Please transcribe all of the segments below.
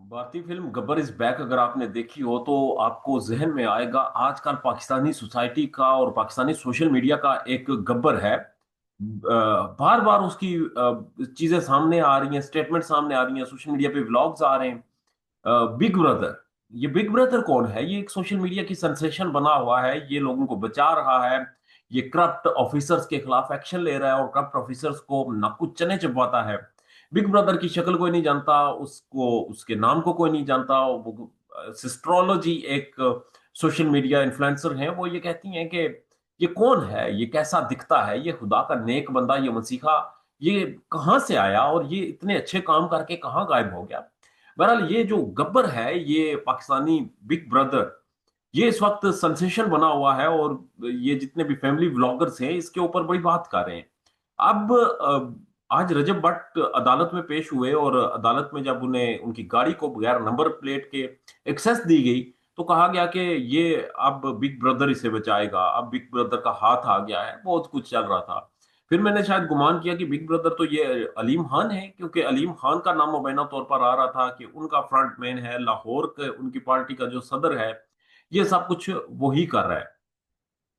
भारतीय film Gabbar is back अगर आपने देखी हो तो आपको जहन में आएगा आजकल पाकिस्तानी सोसाइटी का और पाकिस्तानी सोशल मीडिया का एक गब्बर है। बार बार उसकी चीजें सामने आ रही हैं, स्टेटमेंट सामने आ रही हैं, सोशल मीडिया पे व्लॉग्स आ रहे हैं। बिग ब्रदर, ये बिग ब्रदर कौन है? ये एक सोशल मीडिया की सेंसेशन बना हुआ है, ये लोगों को बचा रहा है, ये करप्ट ऑफिसर्स के खिलाफ एक्शन ले रहा है और करप्ट ऑफिसर्स को नाकुच चने चबवाता है। बिग ब्रदर की शक्ल कोई नहीं जानता, उसको उसके नाम को कोई नहीं जानता। वो सिस्ट्रोलॉजी एक सोशल मीडिया इन्फ्लुएंसर हैं, वो ये कहती हैं कि ये कौन है, ये कैसा दिखता है, ये खुदा का नेक बंदा, ये मसीहा, ये कहाँ से आया और ये इतने अच्छे काम करके कहाँ गायब हो गया। बहरहाल ये जो गब्बर है, ये पाकिस्तानी बिग ब्रदर, ये इस वक्त सेंसेशन बना हुआ है और ये जितने भी फैमिली व्लॉगर्स हैं इसके ऊपर बड़ी बात कर रहे हैं। अब आज रजब भट्ट अदालत में पेश हुए और अदालत में जब उन्हें उनकी गाड़ी को बगैर नंबर प्लेट के एक्सेस दी गई तो कहा गया कि ये अब बिग ब्रदर इसे बचाएगा, अब बिग ब्रदर का हाथ आ गया है, बहुत कुछ चल रहा था। फिर मैंने शायद गुमान किया कि बिग ब्रदर तो ये अलीम खान है, क्योंकि अलीम खान का नाम मुबैना तौर पर आ रहा था कि उनका फ्रंटमैन है, लाहौर के उनकी पार्टी का जो सदर है, ये सब कुछ वही कर रहा है।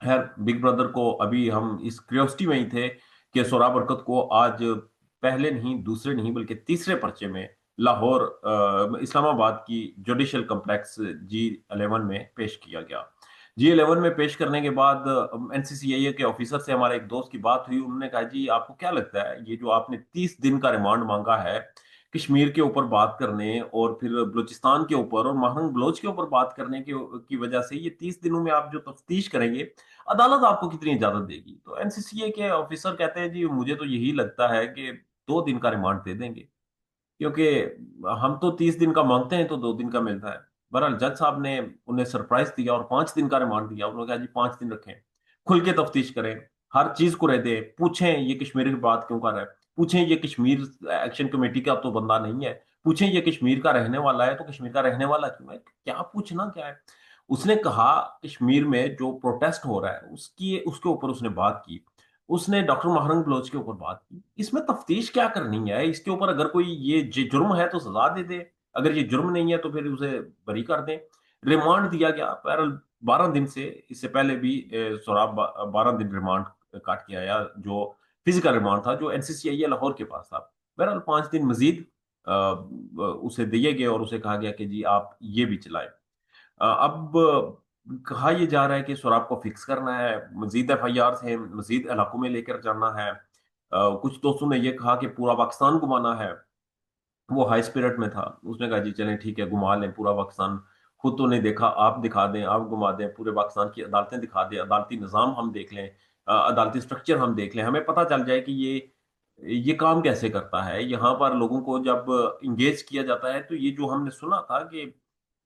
खैर, बिग ब्रदर को अभी हम इस क्यूरियोसिटी में ही थे कि सोरा बरकत को आज पहले नहीं, दूसरे नहीं, बल्कि तीसरे पर्चे में लाहौर इस्लामाबाद की जुडिशियल कॉम्प्लेक्स G11 में पेश किया गया। G11 में पेश करने के बाद एनसीसीए के ऑफिसर से हमारे एक दोस्त की बात हुई। उन्होंने कहा, जी आपको क्या लगता है ये जो आपने 30 दिन का रिमांड मांगा है कश्मीर के ऊपर बात करने और फिर बलूचिस्तान के ऊपर और महरंग बलोच के ऊपर बात करने की वजह से, ये 30 दिनों में आप जो तफ्तीश करेंगे, अदालत आपको कितनी इजाजत देगी? तो एनसीसीए के ऑफिसर कहते हैं, जी मुझे तो यही लगता है कि 2 दिन का रिमांड दे देंगे, क्योंकि हम तो 30 दिन का मांगते हैं तो 2 दिन का मिलता है। बहरहाल जज साहब ने उन्हें सरप्राइज दिया और 5 दिन का रिमांड दिया। उन्होंने कहा, जी 5 दिन रखें, खुल के तफ्तीश करें, हर चीज को रह दे, पूछें ये कश्मीर की बात क्यों कर रहा है, पूछें ये कश्मीर एक्शन कमेटी का तो बंदा नहीं है, पूछें ये कश्मीर का रहने वाला है तो कश्मीर का रहने वाला क्यों है, क्या पूछना क्या है। उसने कहा कश्मीर में जो प्रोटेस्ट हो रहा है उसकी उसके ऊपर उसने बात की। उसने डॉक्टर महरंग बलोच के ऊपर बात की। इसमें तफ्तीश क्या करनी है? इसके ऊपर अगर कोई ये जुर्म है तो सजा दे दे, अगर ये जुर्म नहीं है तो फिर उसे बरी कर दें। रिमांड दिया गया बहरहाल 12 दिन से, इससे पहले भी सोराब 12 दिन रिमांड काट के आया, जो फिजिकल रिमांड था, जो एनसीसीआई लाहौर के पास था। बहरहाल 5 दिन मजीद उसे दिए गए और उसे कहा गया कि जी आप ये भी चलाएं। अब कहा यह जा रहा है कि शराब को फिक्स करना है, मजीद एफआईआर से मजीद इलाकों में लेकर जाना है। कुछ दोस्तों ने यह कहा कि पूरा पाकिस्तान घुमाना है। वो हाई स्पिरिट में था, उसने कहा जी चलें ठीक है, घुमा लें पूरा पाकिस्तान। खुद तो नहीं देखा, आप दिखा दें, आप घुमा दें, पूरे पाकिस्तान की अदालतें दिखा दें, अदालती निज़ाम हम देख लें, अदालती स्ट्रक्चर हम देख लें, हमें पता चल जाए कि ये काम कैसे करता है। यहाँ पर लोगों को जब इंगेज किया जाता है तो ये जो हमने सुना था कि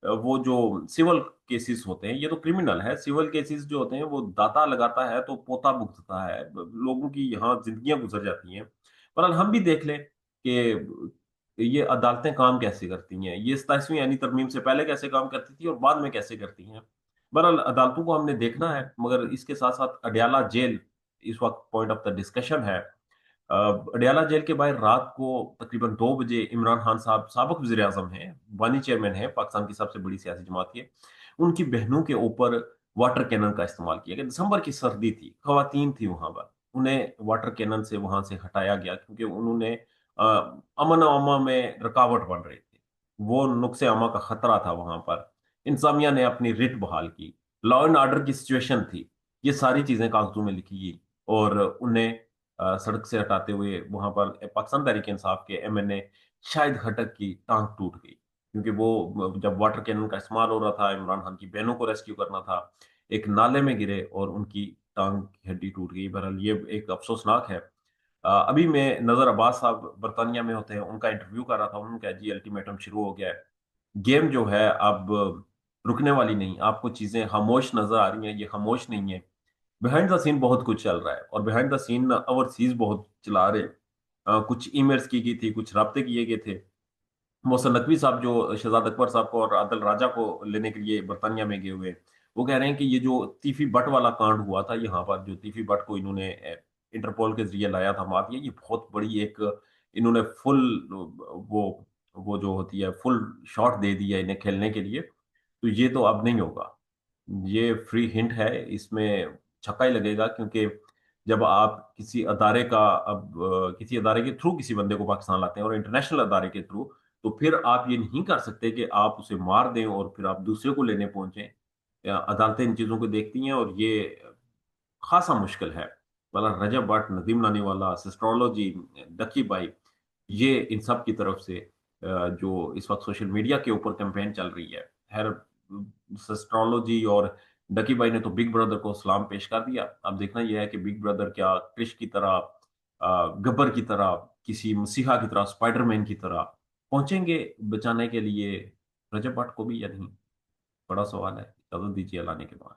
वो जो सिविल केसेस होते हैं, ये तो क्रिमिनल है। सिविल केसेस जो होते हैं वो दाता लगाता है तो पोता भुगतता है, लोगों की यहाँ जिंदगियां गुजर जाती हैं। पर हम भी देख लें कि ये अदालतें काम कैसे करती हैं, ये 27वीं यानी तरमीम से पहले कैसे काम करती थी और बाद में कैसे करती हैं। बहरहाल अदालतों को हमने देखना है, मगर इसके साथ साथ अडयाला जेल इस वक्त पॉइंट ऑफ द डिस्कशन है। अडयाला जेल के बाहर रात को तकरीबन 2 बजे इमरान खान साहब, साबिक वजीर आजम हैं, वानी चेयरमैन हैं, पाकिस्तान की सबसे बड़ी सियासी जमात के, उनकी बहनों के ऊपर वाटर कैनन का इस्तेमाल किया गया। दिसंबर की सर्दी थी, खवातीन थी वहां पर, उन्हें वाटर कैनन से वहां से हटाया गया क्योंकि उन्होंने अमन अमा में रुकावट बन रही थी, वो नुक्से अमा का खतरा था वहां पर। इंतजामिया ने अपनी रिट बहाल की, लॉ एंड ऑर्डर की सिचुएशन थी, ये सारी चीजें कागजों में लिखी गई और उन्हें सड़क से हटाते हुए वहां पर पाकिस्तान तहरीक इंसाफ के एमएनए शाहिद खटक की टांग टूट गई, क्योंकि वो जब वाटर कैनन का इस्तेमाल हो रहा था, इमरान खान की बहनों को रेस्क्यू करना था, एक नाले में गिरे और उनकी टांग की हड्डी टूट गई। बहरहाल ये एक अफसोसनाक है। अभी मैं नजर अब्बास साहब बरतानिया में होते हैं, उनका इंटरव्यू कर रहा था। उन्होंने कहा, जी अल्टीमेटम शुरू हो गया है, गेम जो है अब रुकने वाली नहीं। आपको चीजें खामोश नजर आ रही हैं, ये खामोश नहीं है। बिहाइंड द सीन बहुत कुछ चल रहा है और बिहाइंड द सीन ओवरसीज बहुत चला रहे हैं। कुछ ईमेल्स की गई थी, कुछ राब्ते किए गए थे। मोहसन नकवी साहब जो शहजाद अकबर साहब को और आदिल राजा को लेने के लिए बरतानिया में गए हुए हैं, वो कह रहे हैं कि ये जो तीफी बट वाला कांड हुआ था यहाँ पर, जो तीफी बट को इन्होंने इंटरपोल के जरिए लाया था माफिया, ये बहुत बड़ी एक इन्होंने फुल वो वो जो होती है फुल शॉट दे दिया इन्हें खेलने के लिए, तो ये तो अब नहीं होगा। ये फ्री हिंट है, इसमें छक्का ही लगेगा, क्योंकि जब आप किसी अदारे का किसी अदारे के थ्रू किसी बंदे को पाकिस्तान लाते हैं और इंटरनेशनल अदारे के थ्रू, तो फिर आप ये नहीं कर सकते कि आप उसे मार दें और फिर आप दूसरे को लेने पहुंचे। अदालतें इन चीजों को देखती हैं, और ये खासा मुश्किल है। वाला रजब भट्ट, नदीम नानीवाला, सिस्ट्रोलॉजी, डकी भाई, ये इन सब की तरफ से जो इस वक्त सोशल मीडिया के ऊपर कैंपेन चल रही है। खैर, सिस्ट्रोलॉजी और डकी भाई ने तो बिग ब्रदर को सलाम पेश कर दिया। अब देखना यह है कि बिग ब्रदर क्या क्रिश की तरह, गब्बर की तरह, किसी मसीहा की तरह, स्पाइडरमैन की तरह पहुंचेंगे बचाने के लिए रजब भट्ट को भी, या नहीं? बड़ा सवाल है। इजाजत दीजिए लाने के बाद।